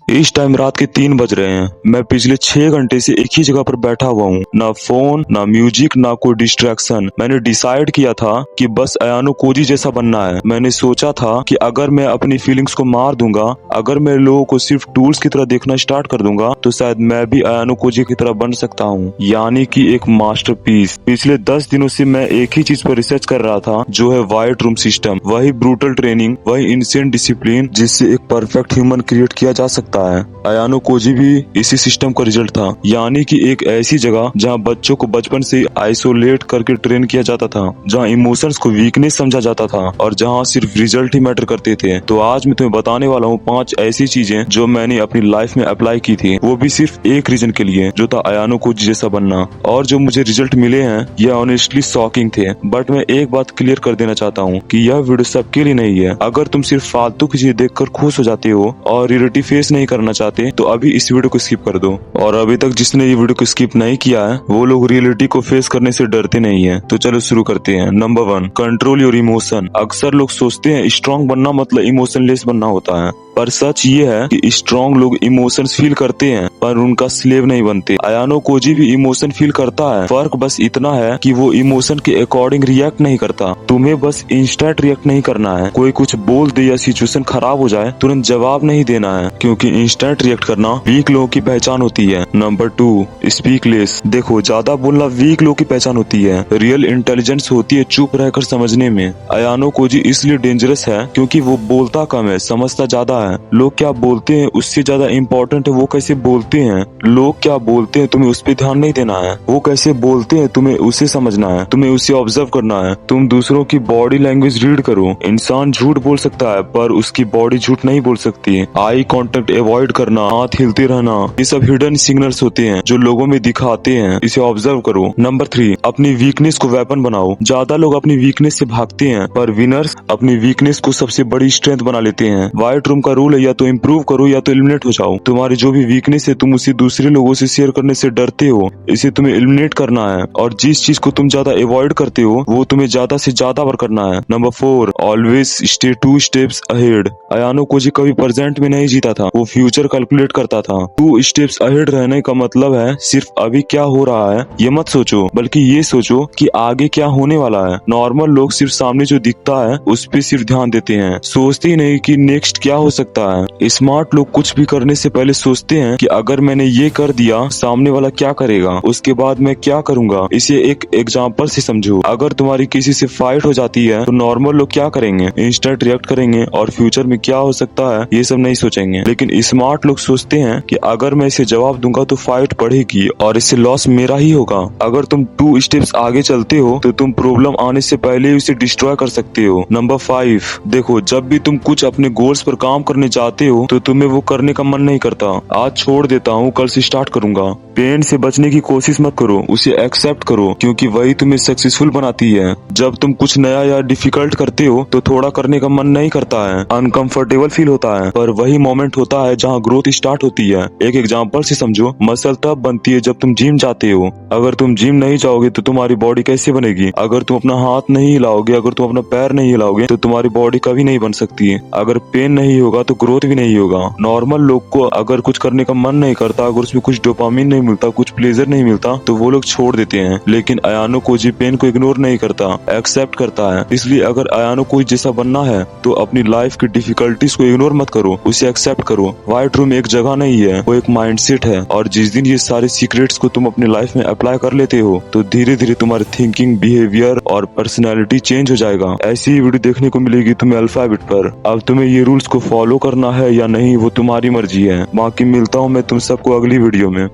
इस टाइम रात के 3 बज रहे हैं। मैं पिछले 6 घंटे से एक ही जगह पर बैठा हुआ हूँ। ना फोन, ना म्यूजिक, ना कोई डिस्ट्रैक्शन। मैंने डिसाइड किया था कि बस अयानो कोजी जैसा बनना है। मैंने सोचा था कि अगर मैं अपनी फीलिंग्स को मार दूंगा, अगर मैं लोगों को सिर्फ टूल्स की तरह देखना स्टार्ट कर दूंगा, तो शायद मैं भी अयानो कोजी की तरह बन सकता हूँ, यानी कि एक मास्टरपीस। पिछले 10 दिनों से मैं एक ही चीज पर रिसर्च कर रहा था, जो है व्हाइट रूम सिस्टम। वही ब्रूटल ट्रेनिंग, वही इंसेंट डिसिप्लिन जिससे एक परफेक्ट ह्यूमन क्रिएट किया जा सकता है। अयानो कोजी भी इसी सिस्टम का रिजल्ट था, यानी कि एक ऐसी जगह जहां बच्चों को बचपन से आइसोलेट करके ट्रेन किया जाता था, जहां इमोशंस को वीकनेस समझा जाता था और जहां सिर्फ रिजल्ट ही मैटर करते थे। तो आज मैं तुम्हें बताने वाला हूँ 5 ऐसी चीजें जो मैंने अपनी लाइफ में अप्लाई की थी, वो भी सिर्फ एक रीजन के लिए, जो था अयानो कोजी जैसा बनना। और जो मुझे रिजल्ट मिले हैं ये ऑनेस्टली शॉकिंग थे। बट मैं एक बात क्लियर कर देना चाहता हूँ कि यह वीडियो सबके लिए नहीं है। अगर तुम सिर्फ फालतू की चीज देखकर खुश हो जाते हो और रियलिटी फेस नहीं करना चाहते, तो अभी इस वीडियो को स्किप कर दो। और अभी तक जिसने ये वीडियो को स्किप नहीं किया है, वो लोग रियलिटी को फेस करने से डरते नहीं है। तो चलो शुरू करते हैं। Number 1, control your emotion. अक्सर लोग सोचते हैं स्ट्रांग बनना मतलब इमोशनलेस बनना होता है, पर सच ये है कि स्ट्रांग लोग इमोशंस फील करते हैं पर उनका स्लेव नहीं बनते। अयानो कोजी भी इमोशन फील करता है, फर्क बस इतना है कि वो इमोशन के अकॉर्डिंग रिएक्ट नहीं करता। तुम्हें बस इंस्टेंट रिएक्ट नहीं करना है। कोई कुछ बोल दे या सिचुएशन खराब हो जाए, तुरंत जवाब नहीं देना है, क्योंकि इंस्टेंट रिएक्ट करना वीक लोगों की पहचान होती है। Number 2, speak less. देखो, ज्यादा बोलना वीक लोगों की पहचान होती है। रियल इंटेलिजेंस होती है चुप रहकर समझने में। अयानो कोजी इसलिए डेंजरस है क्योंकि वो बोलता कम है, समझता ज्यादा है। लोग क्या बोलते हैं उससे ज्यादा इम्पोर्टेंट है वो कैसे बोलते हैं। लोग क्या बोलते हैं तुम्हें उस पर ध्यान नहीं देना है, वो कैसे बोलते हैं तुम्हें उसे समझना है, तुम्हें उसे ऑब्जर्व करना है। तुम दूसरों की बॉडी लैंग्वेज रीड करो। इंसान झूठ बोल सकता है पर उसकी बॉडी झूठ नहीं बोल सकती। आई कांटेक्ट अवॉइड करना, हाथ हिलते रहना, ये सब हिडन सिग्नल्स होते हैं जो लोगों में दिखाते हैं। इसे ऑब्जर्व करो। नंबर 3, अपनी वीकनेस को वेपन बनाओ। ज्यादा लोग अपनी वीकनेस से भागते हैं, पर विनर्स अपनी वीकनेस को सबसे बड़ी स्ट्रेंथ बना लेते हैं। व्हाइट रूम का रूल है, या तो इम्प्रूव करो या तो एलिमिनेट हो जाओ। तुम्हारी जो भी वीकनेस है तुम उसे दूसरे लोगों से शेयर करने से डरते हो, इसे तुम्हें एलिमिनेट करना है। और जिस चीज को तुम ज्यादा अवॉइड करते हो वो तुम्हें ज्यादा से ज्यादा बार करना है। नंबर 4, always stay 2 steps ahead. Ayanokoji कभी प्रेजेंट में नहीं जीता था, वो फ्यूचर कैलकुलेट करता था। 2 स्टेप्स अहेड रहने का मतलब है सिर्फ अभी क्या हो रहा है ये मत सोचो, बल्कि ये सोचो कि आगे क्या होने वाला है। नॉर्मल लोग सिर्फ सामने जो दिखता है उस पर सिर्फ ध्यान देते हैं, सोचते ही नहीं कि नेक्स्ट क्या हो सकता है। स्मार्ट लोग कुछ भी करने से पहले सोचते हैं कि अगर मैंने ये कर दिया सामने वाला क्या करेगा, उसके बाद मैं क्या करूंगा। इसे एक एग्जांपल से समझो। अगर तुम्हारी किसी से फाइट हो जाती है तो नॉर्मल लोग क्या करेंगे, इंस्टेंट रिएक्ट करेंगे और फ्यूचर में क्या हो सकता है ये सब नहीं सोचेंगे। लेकिन स्मार्ट लोग सोचते हैं कि अगर मैं इसे जवाब दूंगा तो फाइट बढ़ेगी और इससे लॉस मेरा ही होगा। अगर तुम 2 स्टेप्स आगे चलते हो तो तुम प्रॉब्लम आने से पहले ही उसे डिस्ट्रॉय कर सकते हो। नंबर 5, देखो, जब भी तुम कुछ अपने गोल्स पर काम करने जाते हो तो तुम्हें वो करने का मन नहीं करता। आज छोड़ देता हूँ, कल से स्टार्ट करूंगा। पेन से बचने की कोशिश मत करो, उसे एक्सेप्ट करो, क्योंकि वही तुम्हें सक्सेसफुल बनाती है। जब तुम कुछ नया या डिफिकल्ट करते हो तो थोड़ा करने का मन नहीं करता है, अनकंफर्टेबल फील होता है, पर वही मोमेंट होता है जहाँ ग्रोथ स्टार्ट होती है। एक एग्जांपल से समझो, मसल तब बनती है जब तुम जिम जाते हो। अगर तुम जिम नहीं जाओगे तो तुम्हारी बॉडी कैसे बनेगी। अगर तुम अपना हाथ नहीं हिलाओगे, अगर तुम अपना पैर नहीं हिलाओगे तो तुम्हारी बॉडी कभी नहीं बन सकती। अगर पेन नहीं होगा तो ग्रोथ भी नहीं होगा। नॉर्मल लोग को अगर कुछ करने का मन नहीं करता, अगर उसमें कुछ डोपामिन नहीं मिलता, कुछ प्लेजर नहीं मिलता, तो वो लोग छोड़ देते हैं। लेकिन अयानो कोजी पेन को इग्नोर नहीं करता, एक्सेप्ट करता है। इसलिए अगर अयानो कोजी जैसा बनना है तो अपनी लाइफ की डिफिकल्टीज को इग्नोर मत करो, उसे एक्सेप्ट करो। व्हाइट रूम एक जगह नहीं है, वो एक माइंडसेट है। और जिस दिन ये सारे सीक्रेट्स को तुम अपनी लाइफ में अप्लाई कर लेते हो तो धीरे धीरे तुम्हारी थिंकिंग, बिहेवियर और पर्सनैलिटी चेंज हो जाएगा। ऐसी ही वीडियो देखने को मिलेगी तुम्हें अल्फाबेट पर। अब तुम्हें ये रूल्स को फॉलो करना है या नहीं वो तुम्हारी मर्जी है। बाकी मिलता हूँ मैं तुम सबको अगली वीडियो में।